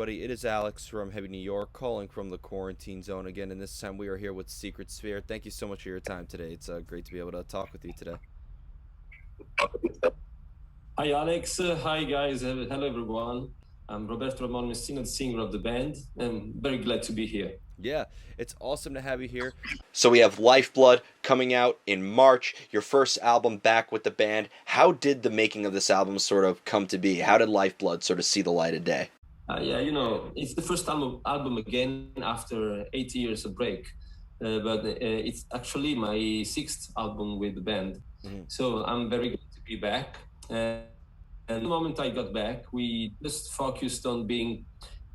everybody. It is Alex from Heavy New York, calling from the quarantine zone again, and this time we are here with Secret Sphere. Thank you so much for your time today. It's great to be able to talk with you today. Hi, Alex. Hi, guys. Hello, everyone. I'm Roberto of Secrete singer of the band. I'm very glad to be here. Yeah, it's awesome to have you here. So we have Lifeblood coming out in March, your first album back with the band. How did the making of this album sort of come to be? How did Lifeblood sort of see the light of day? Yeah, it's the first album again after 8 years of break. But it's actually my sixth album with the band. Mhm. So I'm very glad to be back. And the moment I got back, we just focused on being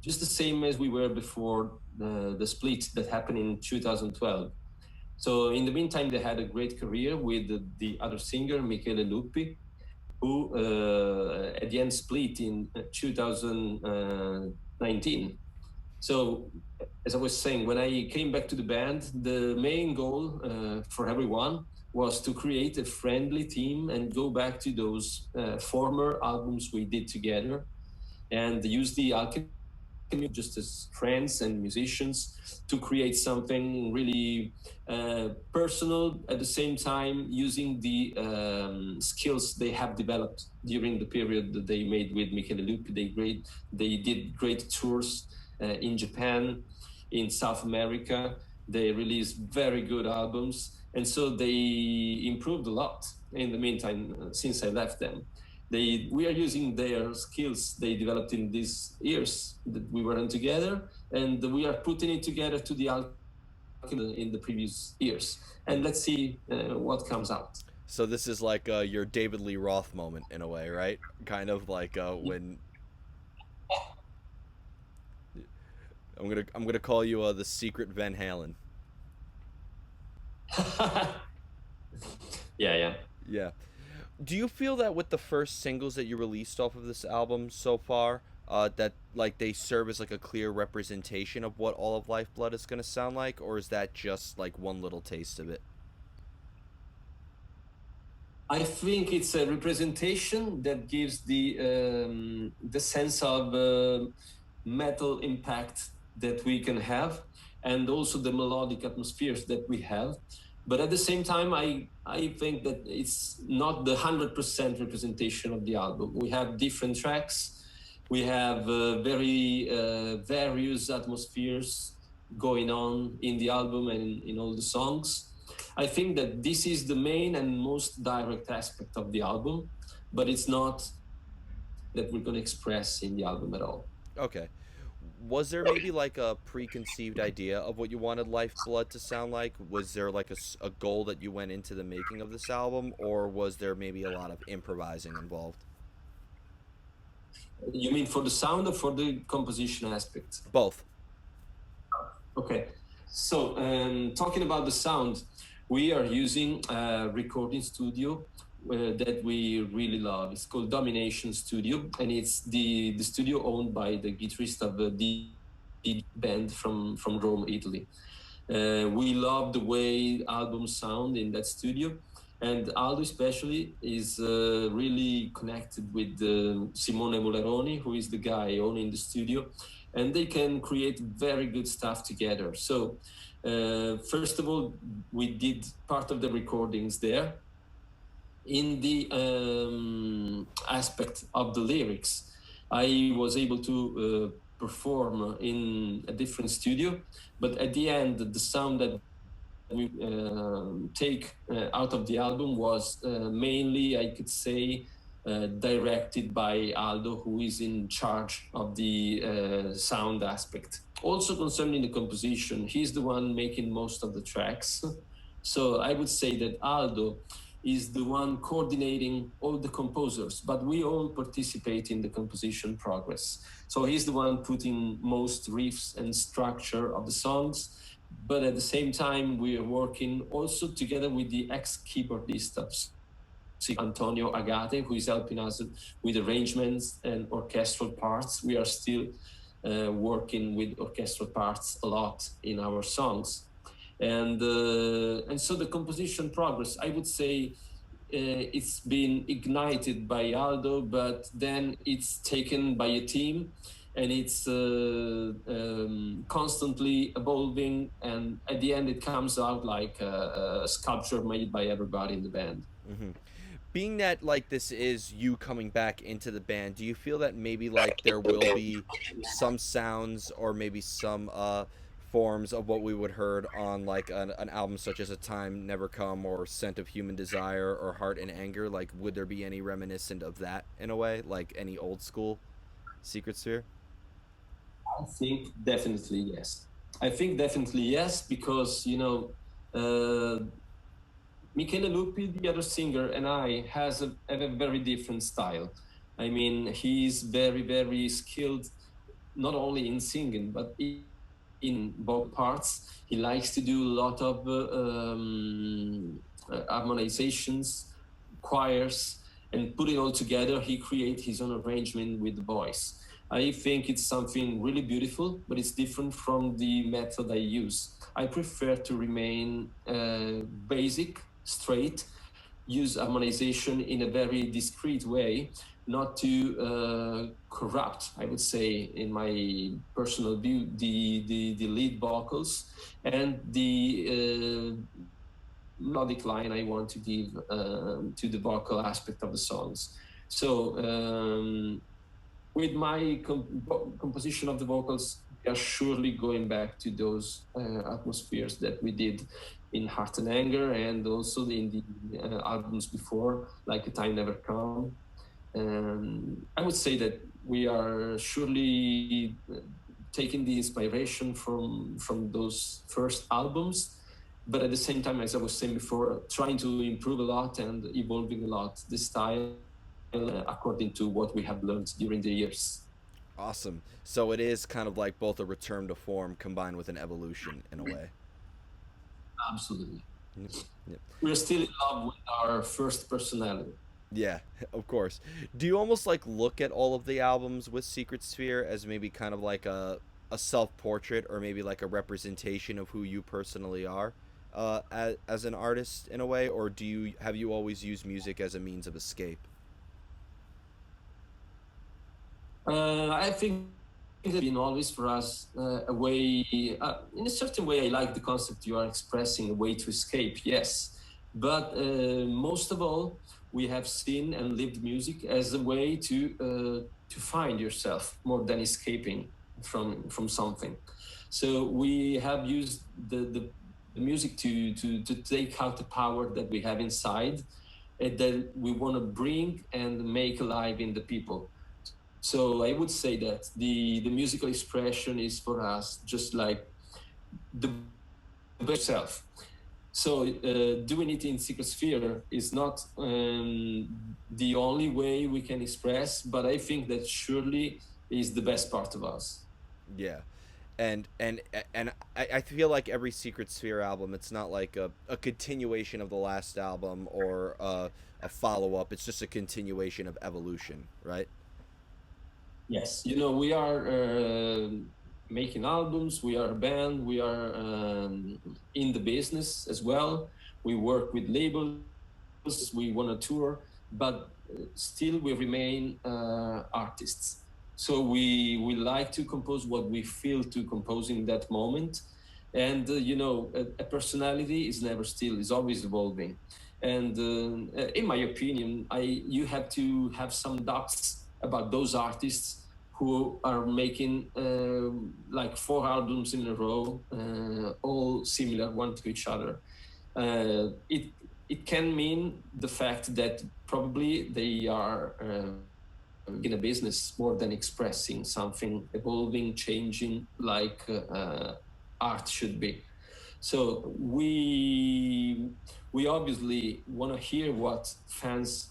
just the same as we were before the split that happened in 2012. So in the meantime, they had a great career with the other singer, Michele Luppi, who at the end split in 2019. So as I was saying, when I came back to the band, the main goal for everyone was to create a friendly team and go back to those former albums we did together and use the alchemy just as friends and musicians to create something really personal at the same time using the skills they have developed during the period that they made with Michele Lupi. They did great tours in Japan, in South America. They released very good albums, and so they improved a lot in the meantime since I left them. We are using their skills they developed in these years that we weren't together, and we are putting it together to the album in the previous years, and let's see what comes out. So this is like your David Lee Roth moment in a way, right? Kind of like when I'm gonna call you the secret Van Halen. Yeah, yeah. Yeah. Do you feel that with the first singles that you released off of this album so far, that like they serve as like a clear representation of what all of Lifeblood is gonna sound like, or is that just like one little taste of it? I think it's a representation that gives the sense of metal impact that we can have, and also the melodic atmospheres that we have. But at the same time, I think that it's not the 100% representation of the album. We have different tracks. We have very various atmospheres going on in the album and in all the songs. I think that this is the main and most direct aspect of the album, but it's not that we're going to express in the album at all. Okay. Was there maybe like a preconceived idea of what you wanted Lifeblood to sound like? Was there like a goal that you went into the making of this album, or was there maybe a lot of improvising involved? You mean for the sound or for the composition aspect? Both. Okay. So, talking about the sound, we are using a recording studio that we really love. It's called Domination Studio, and it's the studio owned by the guitarist of the band from Rome, Italy. We love the way albums sound in that studio, and Aldo especially is really connected with Simone Muleroni, who is the guy owning the studio, and they can create very good stuff together. So first of all, we did part of the recordings there. In the aspect of the lyrics, I was able to perform in a different studio, but at the end, the sound that we take out of the album was mainly, I could say, directed by Aldo, who is in charge of the sound aspect. Also concerning the composition, he's the one making most of the tracks. So I would say that Aldo is the one coordinating all the composers, but we all participate in the composition progress. So he's the one putting most riffs and structure of the songs, but at the same time, we are working also together with the ex-keyboardist of Antonio Agate, who is helping us with arrangements and orchestral parts. We are still working with orchestral parts a lot in our songs. And so the composition progress, I would say, it's been ignited by Aldo, but then it's taken by a team, and it's constantly evolving, and at the end it comes out like a sculpture made by everybody in the band. Hmm. Being that like this is you coming back into the band, do you feel that maybe like there will be some sounds or maybe some forms of what we would heard on like an album such as A Time Never Come or Scent of Human Desire or Heart and Anger? Like would there be any reminiscent of that in a way, like any old school Secret Sphere? I think definitely yes. I think definitely yes, because Michele Lupi, the other singer, and I have a very different style. I mean, he's very, very skilled, not only in singing, but in both parts. He likes to do a lot of harmonizations, choirs, and put it all together. He creates his own arrangement with the voice. I think it's something really beautiful, but it's different from the method I use. I prefer to remain basic, straight, use harmonization in a very discreet way, not to corrupt, I would say, in my personal view, the lead vocals and the melodic line I want to give to the vocal aspect of the songs. So with my composition of the vocals, we are surely going back to those atmospheres that we did in Heart and Anger, and also in the albums before, like A Time Never Come. I would say that we are surely taking the inspiration from those first albums, but at the same time, as I was saying before, trying to improve a lot and evolving a lot the style according to what we have learned during the years. Awesome. So it is kind of like both a return to form combined with an evolution in a way. Absolutely. Yep. Yep. We're still in love with our first personality. Yeah, of course. Do you almost like look at all of the albums with Secret Sphere as maybe kind of like a self portrait or maybe like a representation of who you personally are as an artist in a way, or do you have you always used music as a means of escape? I think it's been always for us a way, in a certain way, I like the concept you are expressing, a way to escape, yes. But most of all, we have seen and lived music as a way to find yourself more than escaping from something. So we have used the music to take out the power that we have inside and that we want to bring and make alive in the people. So I would say that the musical expression is for us just like the best self. So doing it in Secret Sphere is not the only way we can express, but I think that surely is the best part of us. Yeah. And I feel like every Secret Sphere album, it's not like a continuation of the last album or a follow up. It's just a continuation of evolution, right? Yes, we are making albums, we are a band, we are in the business as well. We work with labels, we want to tour, but still we remain artists. So we like to compose what we feel to compose in that moment. And, a personality is never still, is always evolving. And in my opinion, you have to have some doubts about those artists who are making like 4 albums in a row, all similar one to each other. It can mean the fact that probably they are in a business more than expressing something evolving, changing, like art should be. So we obviously want to hear what fans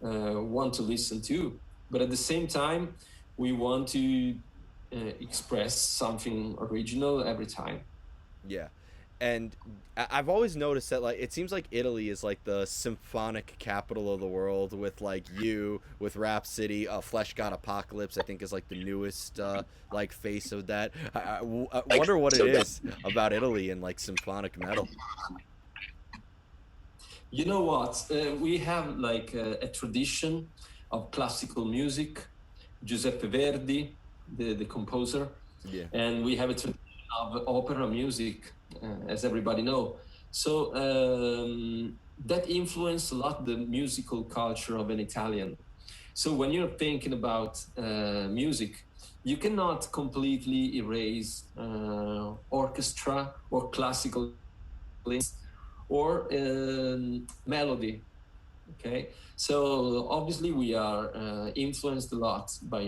want to listen to, but at the same time, we want to express something original every time. Yeah. And I've always noticed that like it seems like Italy is like the symphonic capital of the world with like you with Rhapsody, Flesh God Apocalypse I think is like the newest like face of that. I wonder what it is about Italy and like symphonic metal. You know what? We have like a tradition of classical music, Giuseppe Verdi, the composer, Yeah. and we have a tradition of opera music, as everybody know. So that influenced a lot the musical culture of an Italian. So when you're thinking about music, you cannot completely erase orchestra or classical or melody. Okay, so obviously we are influenced a lot by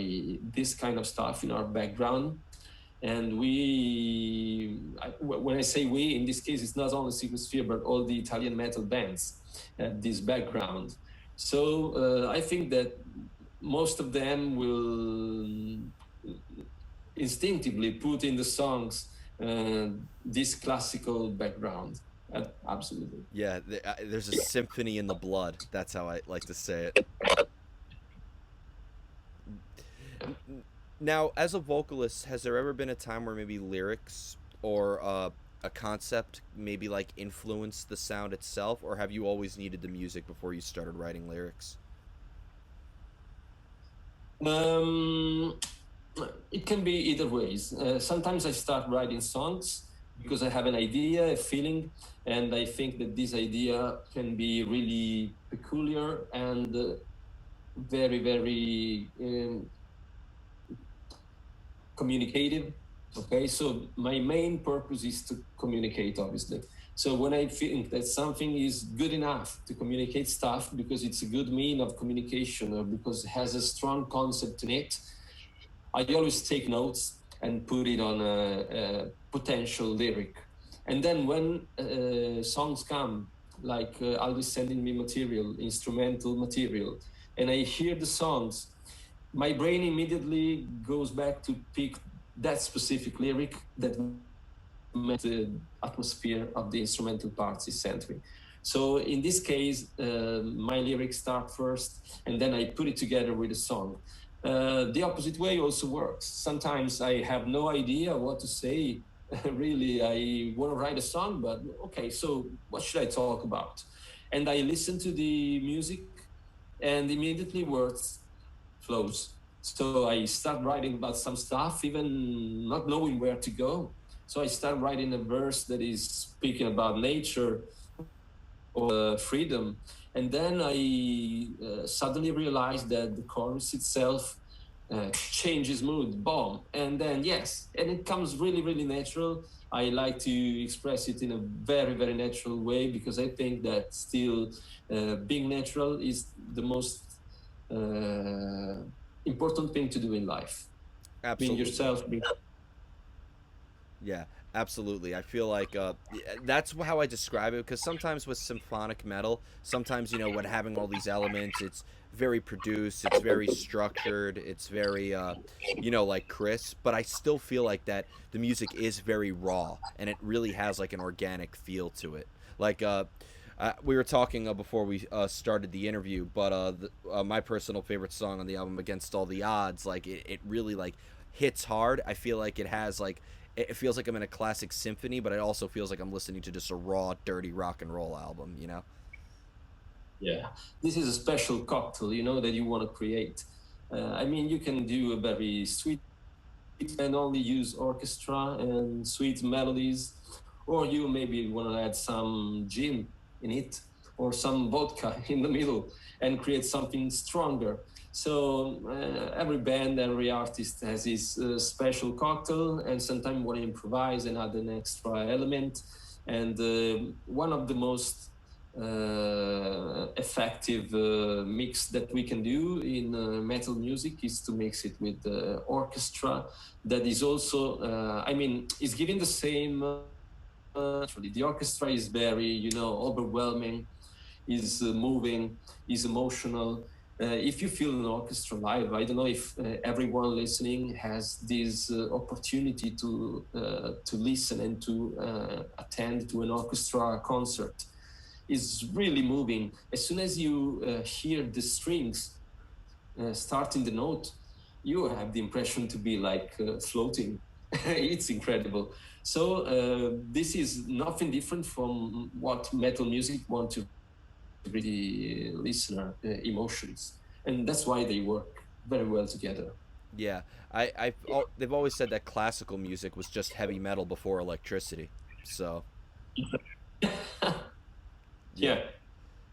this kind of stuff in our background, and when I say we, in this case, it's not only Secret Sphere, but all the Italian metal bands have this background. So I think that most of them will instinctively put in the songs this classical background. Absolutely. Yeah, there's a symphony in the blood. That's how I like to say it. Now, as a vocalist, has there ever been a time where maybe lyrics or a concept maybe like influenced the sound itself, or have you always needed the music before you started writing lyrics? Um, it can be either ways. Sometimes I start writing songs because I have an idea, a feeling, and I think that this idea can be really peculiar and very, very communicative. Okay, so my main purpose is to communicate, obviously. So when I think that something is good enough to communicate stuff because it's a good mean of communication or because it has a strong concept in it, I always take notes and put it on a potential lyric. And then when songs come, like Always sending me material, instrumental material, and I hear the songs, my brain immediately goes back to pick that specific lyric that met the atmosphere of the instrumental parts is centering. So in this case, my lyrics start first, and then I put it together with a song. The opposite way also works. Sometimes I have no idea what to say. Really, I want to write a song, but okay, so what should I talk about? And I listen to the music, and immediately words flows. So I start writing about some stuff, even not knowing where to go. So I start writing a verse that is speaking about nature or freedom. And then I suddenly realize that the chorus itself changes mood, boom. And then, yes, and it comes really, really natural. I like to express it in a very, very natural way because I think that still being natural is the most important thing to do in life. Being Absolutely. yourself, being Yeah, absolutely. I feel like that's how I describe it because sometimes with symphonic metal, sometimes when having all these elements, it's very produced, it's very structured, it's very like crisp, but I still feel like that the music is very raw and it really has like an organic feel to it. Like we were talking before we started the interview, but my personal favorite song on the album, Against All the Odds, like it really like hits hard. I feel like it has like it feels like I'm in a classic symphony, but it also feels like I'm listening to just a raw, dirty rock and roll album, you know? yeah. This is a special cocktail, that you want to create. I mean, you can do a very sweet and only use orchestra and sweet melodies, or you maybe want to add some gin in it or some vodka in the middle and create something stronger. So every band, every artist has his special cocktail, and sometimes want to improvise and add an extra element. And one of the most effective mix that we can do in metal music is to mix it with the orchestra that is also is giving the same actually the orchestra is very overwhelming, is moving, is emotional. If you feel an orchestra live, I don't know if everyone listening has this opportunity to listen and to attend to an orchestra concert. Is really moving. As soon as you hear the strings starting the note, you have the impression to be like floating. It's incredible. So this is nothing different from what metal music want to read the listener emotions, and that's why they work very well together. Yeah, they've always said that classical music was just heavy metal before electricity. So yeah, Yeah.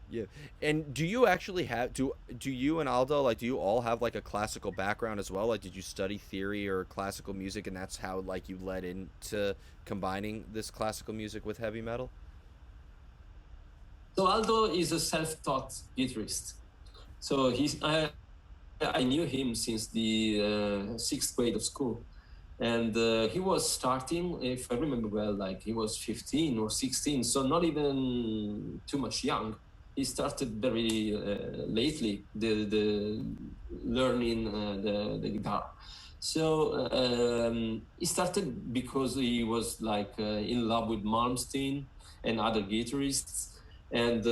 yeah. And do you actually have do you and Aldo, like, do you all have like a classical background as well? Like, did you study theory or classical music, and that's how like you led into combining this classical music with heavy metal? So Aldo is a self-taught guitarist. So I knew him since the sixth grade of school. And he was starting, if I remember well, like he was 15 or 16, so not even too much young. He started very lately the learning the guitar. So he started because he was like in love with Malmsteen and other guitarists, and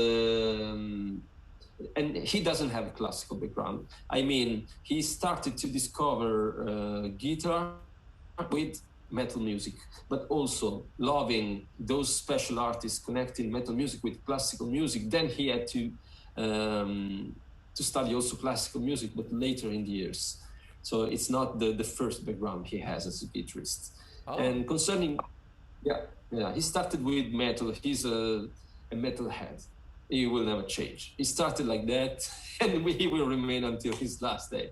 he doesn't have a classical background. I mean, he started to discover guitar with metal music, but also loving those special artists connecting metal music with classical music. Then he had to study also classical music, but later in the years. So it's not the first background he has as a guitarist. Oh, And concerning, yeah, yeah, he started with metal. He's a metalhead. He will never change. He started like that, and he will remain until his last day.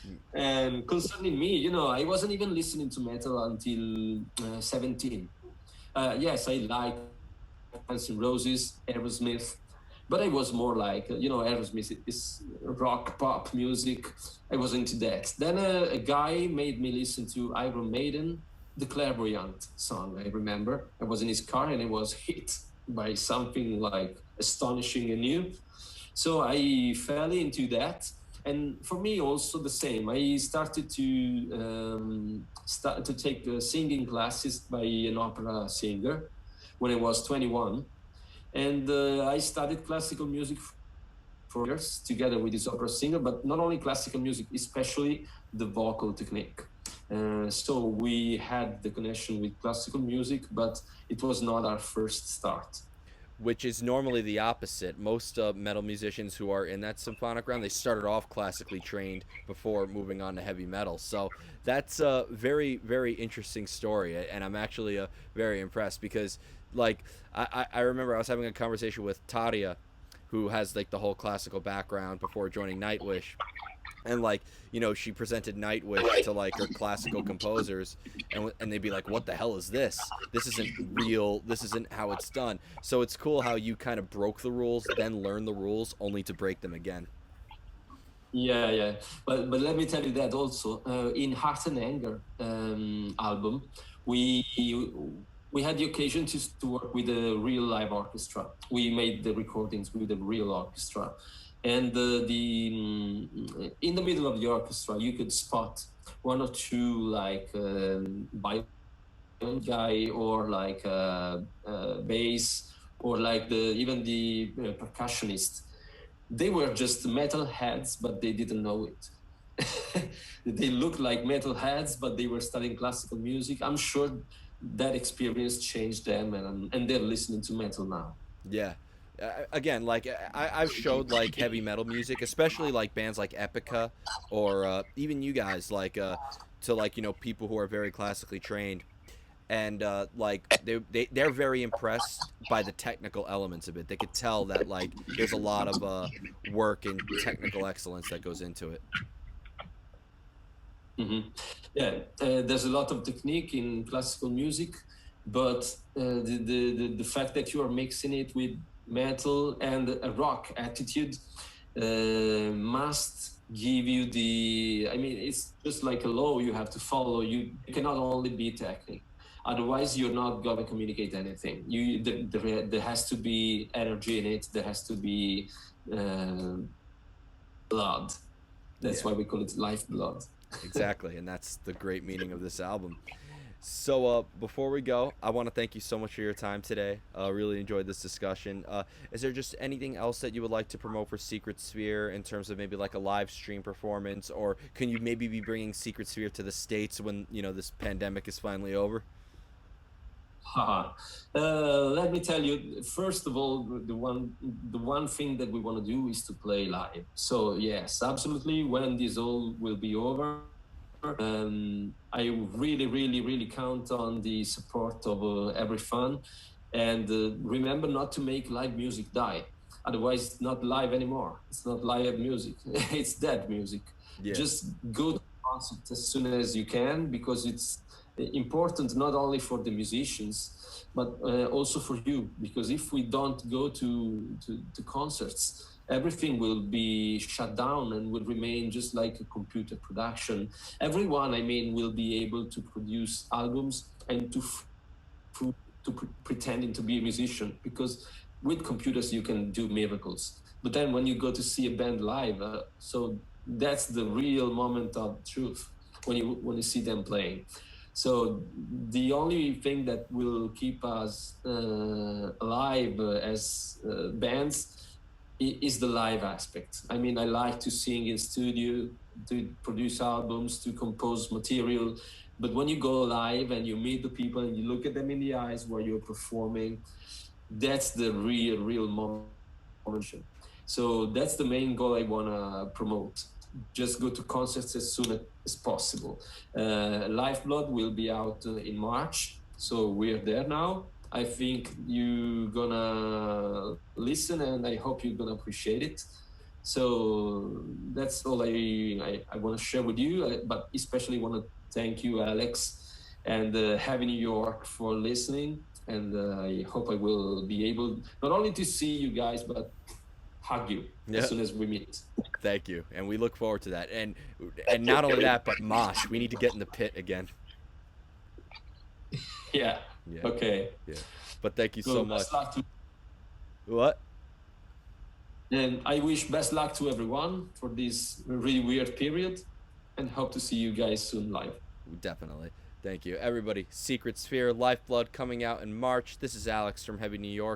mm, And concerning me, you know, I wasn't even listening to metal until 17. Yes, I like Guns N' Roses, Aerosmith, but I was more like, you know, Aerosmith is rock, pop music. I was into that. Then a guy made me listen to Iron Maiden, the Clairvoyant song, I remember. I was in his car and I was hit by something like astonishing and new. So I fell into that, and for me also the same. I started to start to take singing classes by an opera singer when I was 21, and I studied classical music for years together with this opera singer. But not only classical music, especially the vocal technique. So we had the connection with classical music, but it was not our first start. which is normally the opposite. Most metal musicians who are in that symphonic round, they started off classically trained before moving on to heavy metal. So that's a very, very interesting story, and I'm actually very impressed because, like, I remember I was having a conversation with Tadia, who has like the whole classical background before joining Nightwish, and like, she presented Nightwish to like her classical composers, and they'd be like, what the hell is this? This isn't real, this isn't how it's done. So it's cool how you kind of broke the rules, then learn the rules only to break them again. Yeah, yeah. But let me tell you that also in Heart and Anger album, we we had the occasion to work with a real live orchestra. We made the recordings with a real orchestra, and in the middle of the orchestra, you could spot one or two like violin guy or like bass or like the even the percussionist. They were just metal heads, but they didn't know it. They looked like metal heads, but they were studying classical music. I'm sure that experience changed them, and they're listening to metal now. Yeah. Again, like I've showed like heavy metal music, especially like bands like Epica, or even you guys, like to like people who are very classically trained, and like they're very impressed by the technical elements of it. They could tell that like there's a lot of work and technical excellence that goes into it. Mm-hmm. Yeah, there's a lot of technique in classical music, but the fact that you are mixing it with metal and a rock attitude must give you the. I mean, it's just like a law you have to follow. You cannot only be technique. Otherwise, you're not gonna communicate anything. There has to be energy in it. There has to be uh, blood. That's Yeah, why we call it lifeblood. exactly, and that's the great meaning of this album. So before we go, I want to thank you so much for your time today. Really enjoyed this discussion. Is there just anything else that you would like to promote for Secret Sphere in terms of maybe like a live stream performance, or can you maybe be bringing Secret Sphere to the States when this pandemic is finally over? Haha. Let me tell you, first of all, the one thing that we want to do is to play live. So yes, absolutely. When this all will be over, I really, really, really count on the support of every fan. And remember not to make live music die. Otherwise, it's not live anymore. It's not live music. It's dead music. Yeah. Just go to the concert as soon as you can, because it's important not only for the musicians, but also for you. Because if we don't go to concerts, everything will be shut down and will remain just like a computer production. Everyone, I mean, will be able to produce albums and pretending to be a musician, because with computers you can do miracles. But then when you go to see a band live, so that's the real moment of truth when you see them playing. So the only thing that will keep us alive as bands is the live aspect. I mean, I like to sing in studio, to produce albums, to compose material. But when you go live and you meet the people and you look at them in the eyes while you're performing, that's the real moment. So that's the main goal I want to promote. Just go to concerts as soon as possible. Lifeblood will be out in March, so we're there now. I think you're gonna listen, and I hope you're gonna appreciate it. So that's all I want to share with you, but especially want to thank you, Alex, and Heavy New York for listening. And I hope I will be able not only to see you guys, but hug you as soon as we meet. Thank you, and we look forward to that. And not only that, but Mosh, we need to get in the pit again. Yeah. Okay. Yeah. But thank you so much. What? And I wish best luck to everyone for this really weird period, and hope to see you guys soon live. Definitely. Thank you. Everybody, Secrete Sphere, Lifeblood coming out in March. This is Alex from Heavy New York.